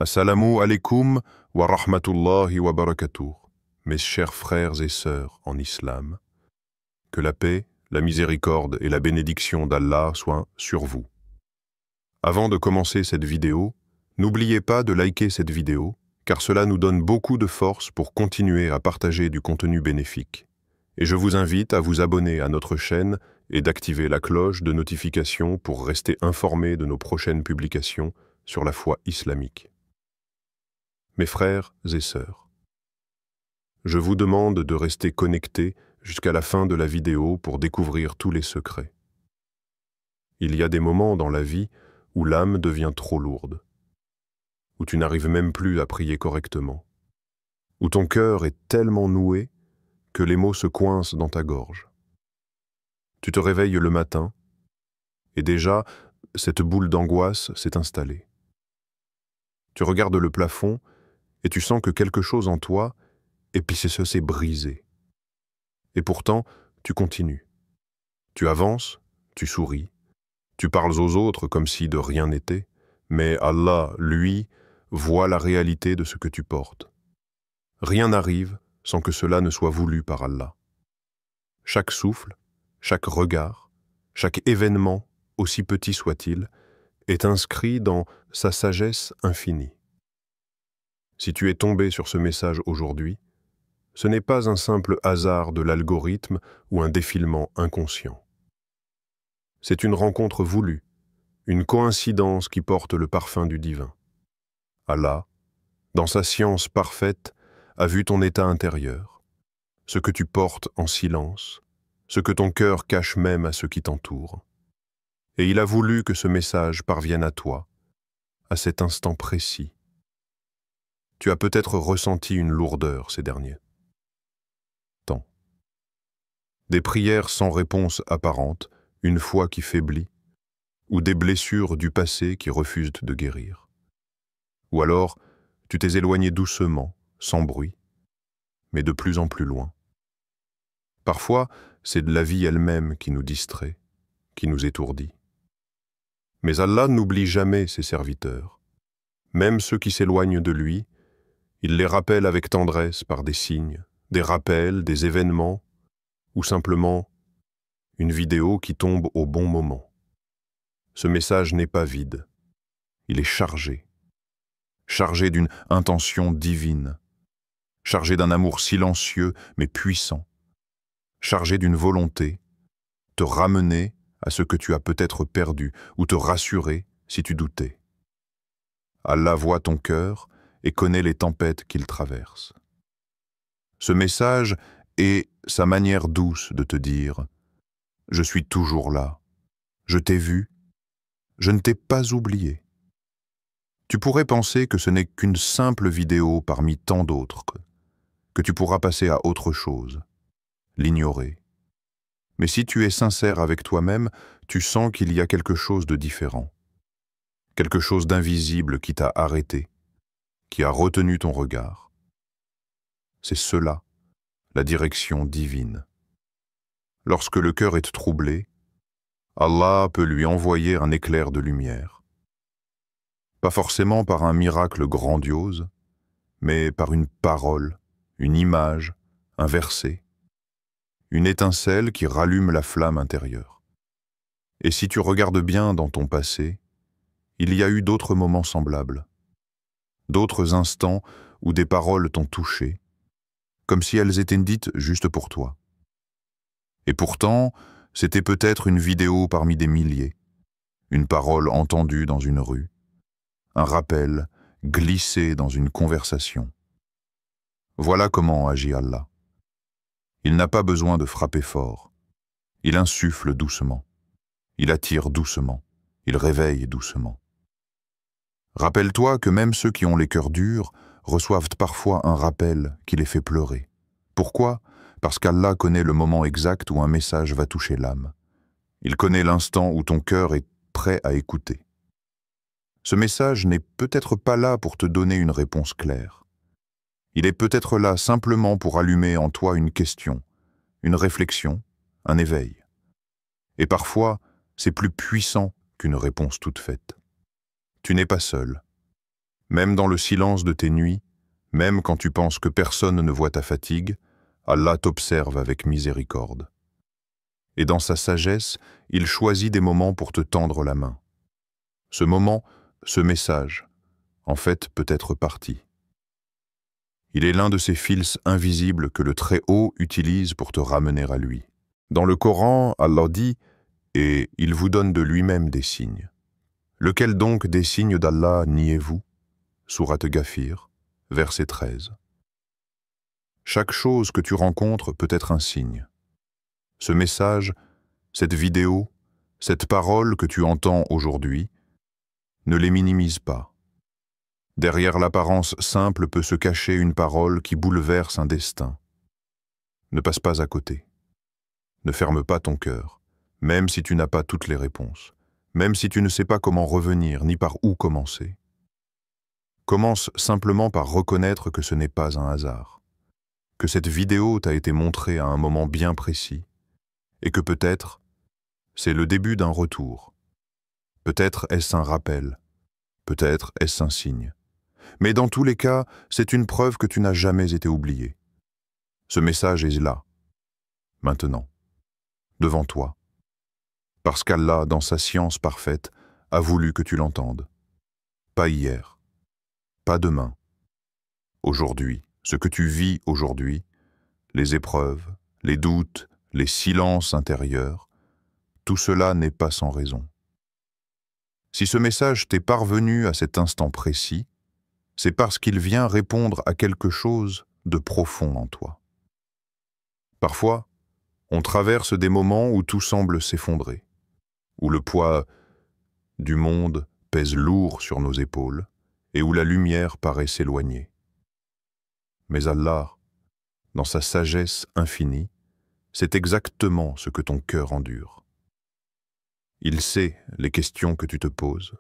Assalamu alaikum wa rahmatullahi wa barakatuh, mes chers frères et sœurs en islam. Que la paix, la miséricorde et la bénédiction d'Allah soient sur vous. Avant de commencer cette vidéo, n'oubliez pas de liker cette vidéo, car cela nous donne beaucoup de force pour continuer à partager du contenu bénéfique. Et je vous invite à vous abonner à notre chaîne et d'activer la cloche de notification pour rester informé de nos prochaines publications sur la foi islamique. Mes frères et sœurs, je vous demande de rester connectés jusqu'à la fin de la vidéo pour découvrir tous les secrets. Il y a des moments dans la vie où l'âme devient trop lourde, où tu n'arrives même plus à prier correctement, où ton cœur est tellement noué que les mots se coincent dans ta gorge. Tu te réveilles le matin et déjà, cette boule d'angoisse s'est installée. Tu regardes le plafond et tu sens que quelque chose en toi, et puis ça s'est brisé. Et pourtant, tu continues. Tu avances, tu souris, tu parles aux autres comme si de rien n'était, mais Allah, lui, voit la réalité de ce que tu portes. Rien n'arrive sans que cela ne soit voulu par Allah. Chaque souffle, chaque regard, chaque événement, aussi petit soit-il, est inscrit dans sa sagesse infinie. Si tu es tombé sur ce message aujourd'hui, ce n'est pas un simple hasard de l'algorithme ou un défilement inconscient. C'est une rencontre voulue, une coïncidence qui porte le parfum du divin. Allah, dans sa science parfaite, a vu ton état intérieur, ce que tu portes en silence, ce que ton cœur cache même à ceux qui t'entourent. Et il a voulu que ce message parvienne à toi, à cet instant précis. Tu as peut-être ressenti une lourdeur ces derniers temps. Des prières sans réponse apparente, une foi qui faiblit, ou des blessures du passé qui refusent de guérir. Ou alors, tu t'es éloigné doucement, sans bruit, mais de plus en plus loin. Parfois, c'est de la vie elle-même qui nous distrait, qui nous étourdit. Mais Allah n'oublie jamais ses serviteurs. Même ceux qui s'éloignent de lui, il les rappelle avec tendresse par des signes, des rappels, des événements, ou simplement une vidéo qui tombe au bon moment. Ce message n'est pas vide, il est chargé d'une intention divine, chargé d'un amour silencieux mais puissant, chargé d'une volonté, te ramener à ce que tu as peut-être perdu ou te rassurer si tu doutais. Allah voit ton cœur et connaît les tempêtes qu'il traverse. Ce message est sa manière douce de te dire « Je suis toujours là, je t'ai vu, je ne t'ai pas oublié ». Tu pourrais penser que ce n'est qu'une simple vidéo parmi tant d'autres, que tu pourras passer à autre chose, l'ignorer. Mais si tu es sincère avec toi-même, tu sens qu'il y a quelque chose de différent, quelque chose d'invisible qui t'a arrêté, qui a retenu ton regard. C'est cela, la direction divine. Lorsque le cœur est troublé, Allah peut lui envoyer un éclair de lumière. Pas forcément par un miracle grandiose, mais par une parole, une image, un verset, une étincelle qui rallume la flamme intérieure. Et si tu regardes bien dans ton passé, il y a eu d'autres moments semblables, d'autres instants où des paroles t'ont touché, comme si elles étaient dites juste pour toi. Et pourtant, c'était peut-être une vidéo parmi des milliers, une parole entendue dans une rue, un rappel glissé dans une conversation. Voilà comment agit Allah. Il n'a pas besoin de frapper fort. Il insuffle doucement. Il attire doucement. Il réveille doucement. Rappelle-toi que même ceux qui ont les cœurs durs reçoivent parfois un rappel qui les fait pleurer. Pourquoi ? Parce qu'Allah connaît le moment exact où un message va toucher l'âme. Il connaît l'instant où ton cœur est prêt à écouter. Ce message n'est peut-être pas là pour te donner une réponse claire. Il est peut-être là simplement pour allumer en toi une question, une réflexion, un éveil. Et parfois, c'est plus puissant qu'une réponse toute faite. Tu n'es pas seul. Même dans le silence de tes nuits, même quand tu penses que personne ne voit ta fatigue, Allah t'observe avec miséricorde. Et dans sa sagesse, il choisit des moments pour te tendre la main. Ce moment, ce message, en fait, peut être parti. Il est l'un de ces fils invisibles que le Très-Haut utilise pour te ramener à lui. Dans le Coran, Allah dit « Et il vous donne de lui-même des signes. Lequel donc des signes d'Allah niez-vous » Sourate Ghafir, verset 13. Chaque chose que tu rencontres peut être un signe. Ce message, cette vidéo, cette parole que tu entends aujourd'hui, ne les minimise pas. Derrière l'apparence simple peut se cacher une parole qui bouleverse un destin. Ne passe pas à côté. Ne ferme pas ton cœur, même si tu n'as pas toutes les réponses, même si tu ne sais pas comment revenir ni par où commencer. Commence simplement par reconnaître que ce n'est pas un hasard, que cette vidéo t'a été montrée à un moment bien précis, et que peut-être c'est le début d'un retour. Peut-être est-ce un rappel, peut-être est-ce un signe. Mais dans tous les cas, c'est une preuve que tu n'as jamais été oublié. Ce message est là, maintenant, devant toi, parce qu'Allah, dans sa science parfaite, a voulu que tu l'entendes. Pas hier, pas demain. Aujourd'hui, ce que tu vis aujourd'hui, les épreuves, les doutes, les silences intérieurs, tout cela n'est pas sans raison. Si ce message t'est parvenu à cet instant précis, c'est parce qu'il vient répondre à quelque chose de profond en toi. Parfois, on traverse des moments où tout semble s'effondrer, où le poids du monde pèse lourd sur nos épaules et où la lumière paraît s'éloigner. Mais Allah, dans sa sagesse infinie, sait exactement ce que ton cœur endure. Il sait les questions que tu te poses,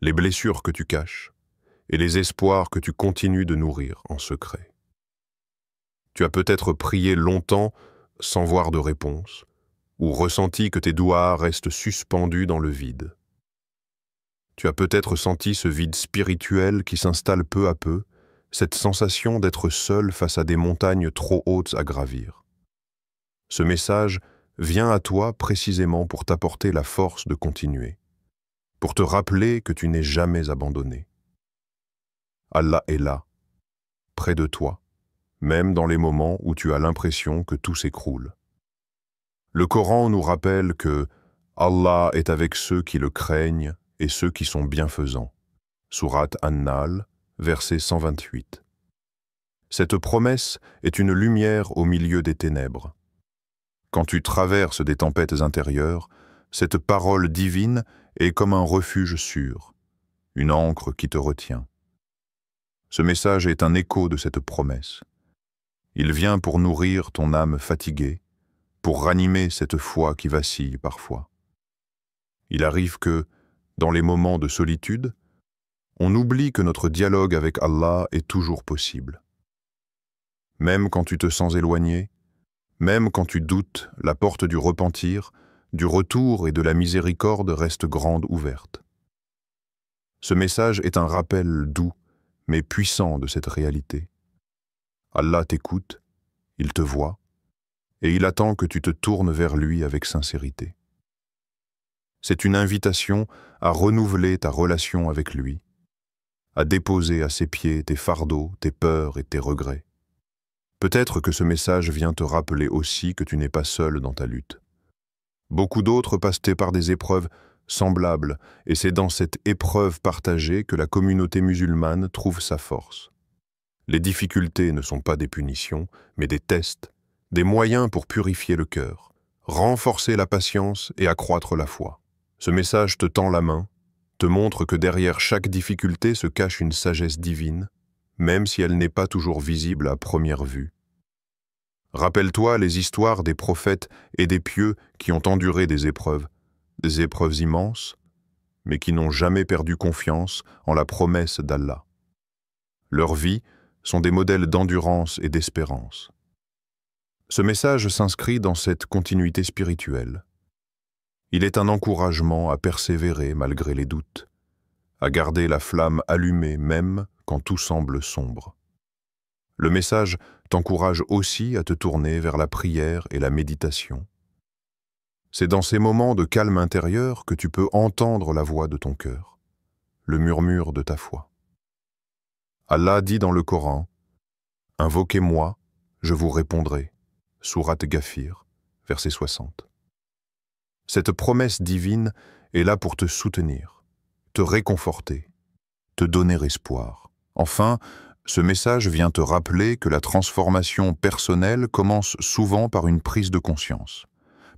les blessures que tu caches et les espoirs que tu continues de nourrir en secret. Tu as peut-être prié longtemps sans voir de réponse, ou ressenti que tes doigts restent suspendus dans le vide. Tu as peut-être senti ce vide spirituel qui s'installe peu à peu, cette sensation d'être seul face à des montagnes trop hautes à gravir. Ce message vient à toi précisément pour t'apporter la force de continuer, pour te rappeler que tu n'es jamais abandonné. Allah est là, près de toi, même dans les moments où tu as l'impression que tout s'écroule. Le Coran nous rappelle que Allah est avec ceux qui le craignent et ceux qui sont bienfaisants. Sourate An-Nahl, verset 128. Cette promesse est une lumière au milieu des ténèbres. Quand tu traverses des tempêtes intérieures, cette parole divine est comme un refuge sûr, une ancre qui te retient. Ce message est un écho de cette promesse. Il vient pour nourrir ton âme fatiguée, pour ranimer cette foi qui vacille parfois. Il arrive que, dans les moments de solitude, on oublie que notre dialogue avec Allah est toujours possible. Même quand tu te sens éloigné, même quand tu doutes, la porte du repentir, du retour et de la miséricorde reste grande ouverte. Ce message est un rappel doux, mais puissant de cette réalité. Allah t'écoute, il te voit, et il attend que tu te tournes vers lui avec sincérité. C'est une invitation à renouveler ta relation avec lui, à déposer à ses pieds tes fardeaux, tes peurs et tes regrets. Peut-être que ce message vient te rappeler aussi que tu n'es pas seul dans ta lutte. Beaucoup d'autres passent par des épreuves semblables, et c'est dans cette épreuve partagée que la communauté musulmane trouve sa force. Les difficultés ne sont pas des punitions, mais des tests, des moyens pour purifier le cœur, renforcer la patience et accroître la foi. Ce message te tend la main, te montre que derrière chaque difficulté se cache une sagesse divine, même si elle n'est pas toujours visible à première vue. Rappelle-toi les histoires des prophètes et des pieux qui ont enduré des épreuves immenses, mais qui n'ont jamais perdu confiance en la promesse d'Allah. Leurs vies sont des modèles d'endurance et d'espérance. Ce message s'inscrit dans cette continuité spirituelle. Il est un encouragement à persévérer malgré les doutes, à garder la flamme allumée même quand tout semble sombre. Le message t'encourage aussi à te tourner vers la prière et la méditation. C'est dans ces moments de calme intérieur que tu peux entendre la voix de ton cœur, le murmure de ta foi. Allah dit dans le Coran, « Invoquez-moi, je vous répondrai » Sourate Ghafir, verset 60. Cette promesse divine est là pour te soutenir, te réconforter, te donner espoir. Enfin, ce message vient te rappeler que la transformation personnelle commence souvent par une prise de conscience,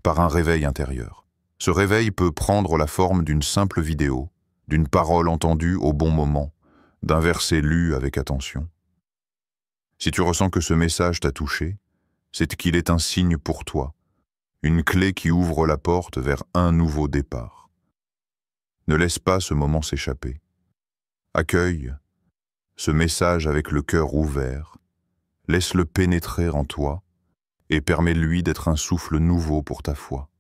par un réveil intérieur. Ce réveil peut prendre la forme d'une simple vidéo, d'une parole entendue au bon moment, d'un verset lu avec attention. Si tu ressens que ce message t'a touché, c'est qu'il est un signe pour toi, une clé qui ouvre la porte vers un nouveau départ. Ne laisse pas ce moment s'échapper. Accueille ce message avec le cœur ouvert, laisse-le pénétrer en toi et permets-lui d'être un souffle nouveau pour ta foi.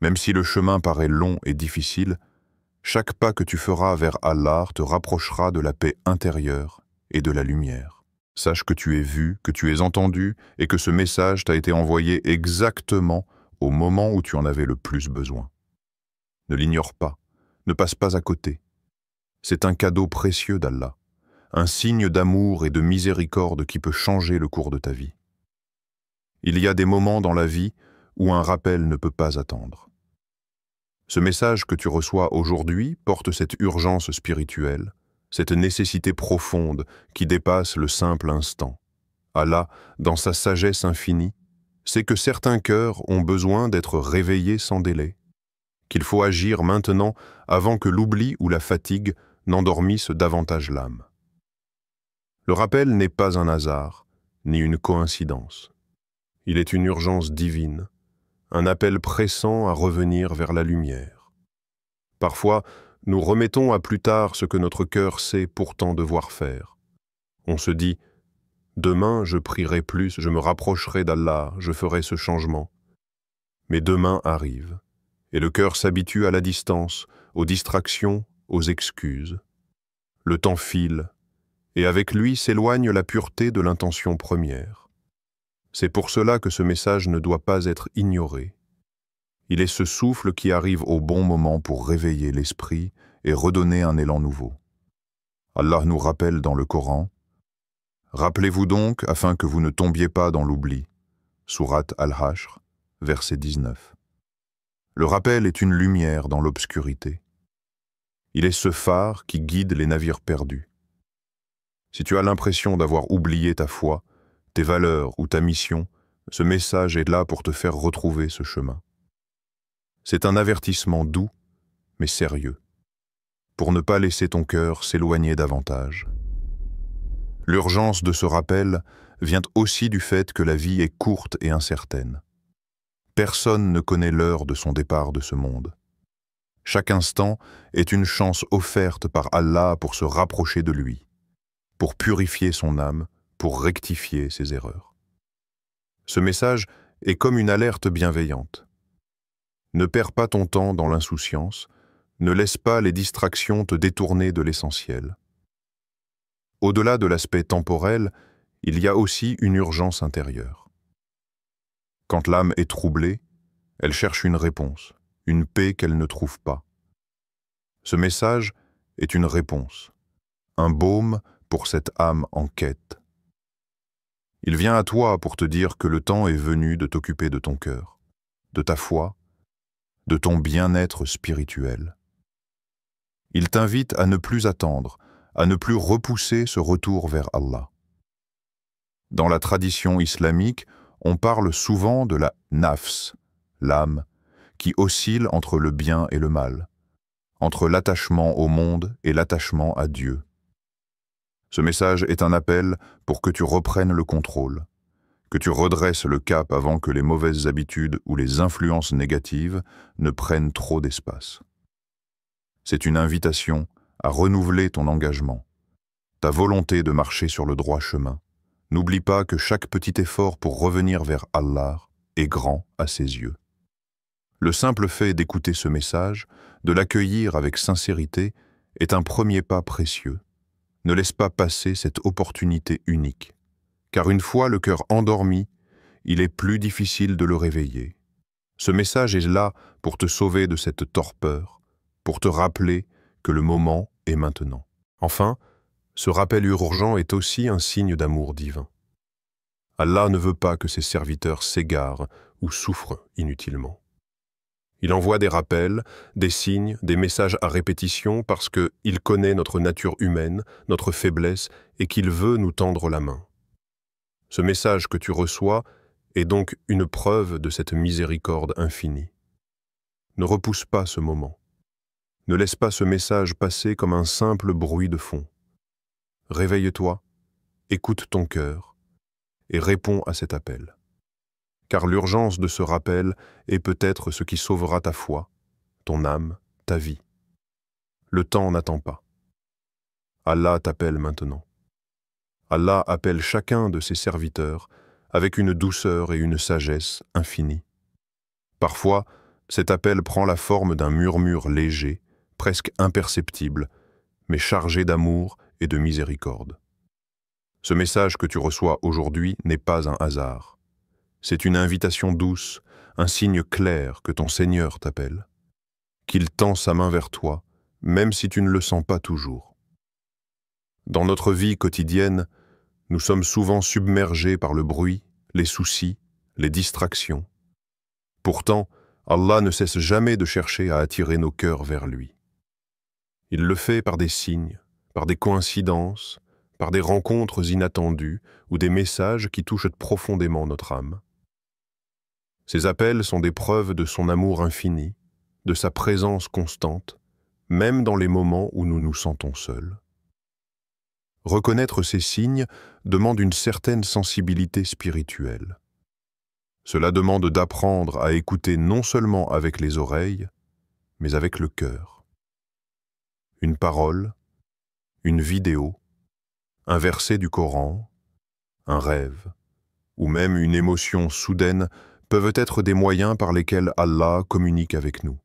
Même si le chemin paraît long et difficile, chaque pas que tu feras vers Allah te rapprochera de la paix intérieure et de la lumière. Sache que tu es vu, que tu es entendu et que ce message t'a été envoyé exactement au moment où tu en avais le plus besoin. Ne l'ignore pas, ne passe pas à côté. C'est un cadeau précieux d'Allah, un signe d'amour et de miséricorde qui peut changer le cours de ta vie. Il y a des moments dans la vie où un rappel ne peut pas attendre. Ce message que tu reçois aujourd'hui porte cette urgence spirituelle, cette nécessité profonde qui dépasse le simple instant. Allah, dans sa sagesse infinie, sait que certains cœurs ont besoin d'être réveillés sans délai, qu'il faut agir maintenant avant que l'oubli ou la fatigue n'endormissent davantage l'âme. Le rappel n'est pas un hasard, ni une coïncidence. Il est une urgence divine, un appel pressant à revenir vers la lumière. Parfois, nous remettons à plus tard ce que notre cœur sait pourtant devoir faire. On se dit « Demain, je prierai plus, je me rapprocherai d'Allah, je ferai ce changement. » Mais demain arrive, et le cœur s'habitue à la distance, aux distractions, aux excuses. Le temps file, et avec lui s'éloigne la pureté de l'intention première. C'est pour cela que ce message ne doit pas être ignoré. Il est ce souffle qui arrive au bon moment pour réveiller l'esprit et redonner un élan nouveau. Allah nous rappelle dans le Coran, « Rappelez-vous donc afin que vous ne tombiez pas dans l'oubli. » Sourate Al-Hashr, verset 19. Le rappel est une lumière dans l'obscurité. Il est ce phare qui guide les navires perdus. Si tu as l'impression d'avoir oublié ta foi, tes valeurs ou ta mission, ce message est là pour te faire retrouver ce chemin. C'est un avertissement doux, mais sérieux, pour ne pas laisser ton cœur s'éloigner davantage. L'urgence de ce rappel vient aussi du fait que la vie est courte et incertaine. Personne ne connaît l'heure de son départ de ce monde. Chaque instant est une chance offerte par Allah pour se rapprocher de lui, pour purifier son âme, pour rectifier ses erreurs. Ce message est comme une alerte bienveillante. Ne perds pas ton temps dans l'insouciance, ne laisse pas les distractions te détourner de l'essentiel. Au-delà de l'aspect temporel, il y a aussi une urgence intérieure. Quand l'âme est troublée, elle cherche une réponse, une paix qu'elle ne trouve pas. Ce message est une réponse, un baume pour cette âme en quête. Il vient à toi pour te dire que le temps est venu de t'occuper de ton cœur, de ta foi, de ton bien-être spirituel. Il t'invite à ne plus attendre, à ne plus repousser ce retour vers Allah. Dans la tradition islamique, on parle souvent de la nafs, l'âme, qui oscille entre le bien et le mal, entre l'attachement au monde et l'attachement à Dieu. Ce message est un appel pour que tu reprennes le contrôle, que tu redresses le cap avant que les mauvaises habitudes ou les influences négatives ne prennent trop d'espace. C'est une invitation à renouveler ton engagement, ta volonté de marcher sur le droit chemin. N'oublie pas que chaque petit effort pour revenir vers Allah est grand à ses yeux. Le simple fait d'écouter ce message, de l'accueillir avec sincérité, est un premier pas précieux. Ne laisse pas passer cette opportunité unique, car une fois le cœur endormi, il est plus difficile de le réveiller. Ce message est là pour te sauver de cette torpeur, pour te rappeler que le moment est maintenant. Enfin, ce rappel urgent est aussi un signe d'amour divin. Allah ne veut pas que ses serviteurs s'égarent ou souffrent inutilement. Il envoie des rappels, des signes, des messages à répétition parce qu'il connaît notre nature humaine, notre faiblesse et qu'il veut nous tendre la main. Ce message que tu reçois est donc une preuve de cette miséricorde infinie. Ne repousse pas ce moment. Ne laisse pas ce message passer comme un simple bruit de fond. Réveille-toi, écoute ton cœur et réponds à cet appel. Car l'urgence de ce rappel est peut-être ce qui sauvera ta foi, ton âme, ta vie. Le temps n'attend pas. Allah t'appelle maintenant. Allah appelle chacun de ses serviteurs avec une douceur et une sagesse infinies. Parfois, cet appel prend la forme d'un murmure léger, presque imperceptible, mais chargé d'amour et de miséricorde. Ce message que tu reçois aujourd'hui n'est pas un hasard. C'est une invitation douce, un signe clair que ton Seigneur t'appelle, qu'il tend sa main vers toi, même si tu ne le sens pas toujours. Dans notre vie quotidienne, nous sommes souvent submergés par le bruit, les soucis, les distractions. Pourtant, Allah ne cesse jamais de chercher à attirer nos cœurs vers lui. Il le fait par des signes, par des coïncidences, par des rencontres inattendues ou des messages qui touchent profondément notre âme. Ces appels sont des preuves de son amour infini, de sa présence constante, même dans les moments où nous nous sentons seuls. Reconnaître ces signes demande une certaine sensibilité spirituelle. Cela demande d'apprendre à écouter non seulement avec les oreilles, mais avec le cœur. Une parole, une vidéo, un verset du Coran, un rêve, ou même une émotion soudaine peuvent être des moyens par lesquels Allah communique avec nous.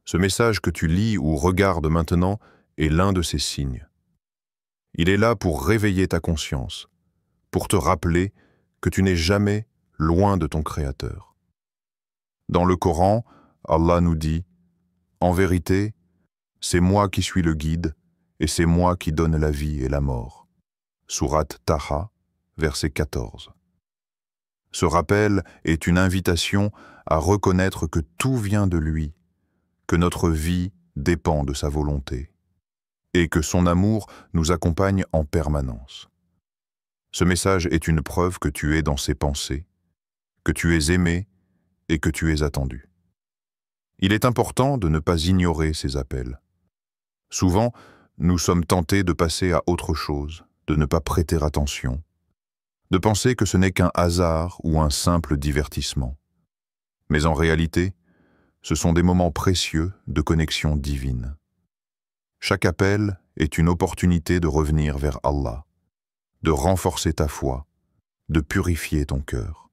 Ce message que tu lis ou regardes maintenant est l'un de ces signes. Il est là pour réveiller ta conscience, pour te rappeler que tu n'es jamais loin de ton Créateur. Dans le Coran, Allah nous dit « En vérité, c'est moi qui suis le guide et c'est moi qui donne la vie et la mort. » Sourate Taha, verset 14. Ce rappel est une invitation à reconnaître que tout vient de lui, que notre vie dépend de sa volonté, et que son amour nous accompagne en permanence. Ce message est une preuve que tu es dans ses pensées, que tu es aimé et que tu es attendu. Il est important de ne pas ignorer ces appels. Souvent, nous sommes tentés de passer à autre chose, de ne pas prêter attention, de penser que ce n'est qu'un hasard ou un simple divertissement. Mais en réalité, ce sont des moments précieux de connexion divine. Chaque appel est une opportunité de revenir vers Allah, de renforcer ta foi, de purifier ton cœur.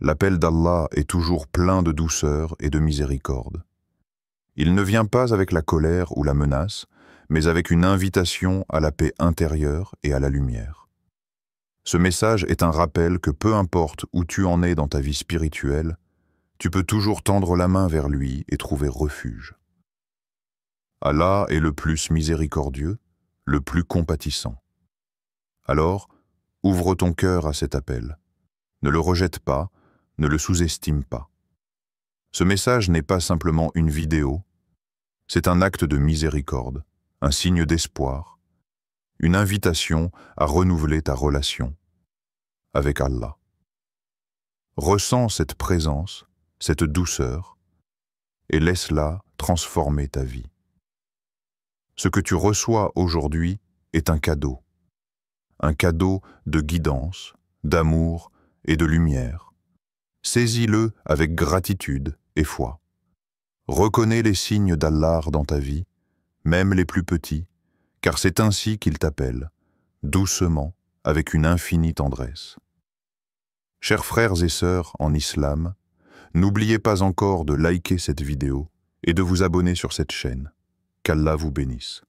L'appel d'Allah est toujours plein de douceur et de miséricorde. Il ne vient pas avec la colère ou la menace, mais avec une invitation à la paix intérieure et à la lumière. Ce message est un rappel que peu importe où tu en es dans ta vie spirituelle, tu peux toujours tendre la main vers lui et trouver refuge. Allah est le plus miséricordieux, le plus compatissant. Alors, ouvre ton cœur à cet appel. Ne le rejette pas, ne le sous-estime pas. Ce message n'est pas simplement une vidéo, c'est un acte de miséricorde, un signe d'espoir, une invitation à renouveler ta relation avec Allah. Ressens cette présence, cette douceur, et laisse-la transformer ta vie. Ce que tu reçois aujourd'hui est un cadeau de guidance, d'amour et de lumière. Saisis-le avec gratitude et foi. Reconnais les signes d'Allah dans ta vie, même les plus petits, car c'est ainsi qu'il t'appelle, doucement, avec une infinie tendresse. Chers frères et sœurs en islam, n'oubliez pas encore de liker cette vidéo et de vous abonner sur cette chaîne. qu'Allah vous bénisse.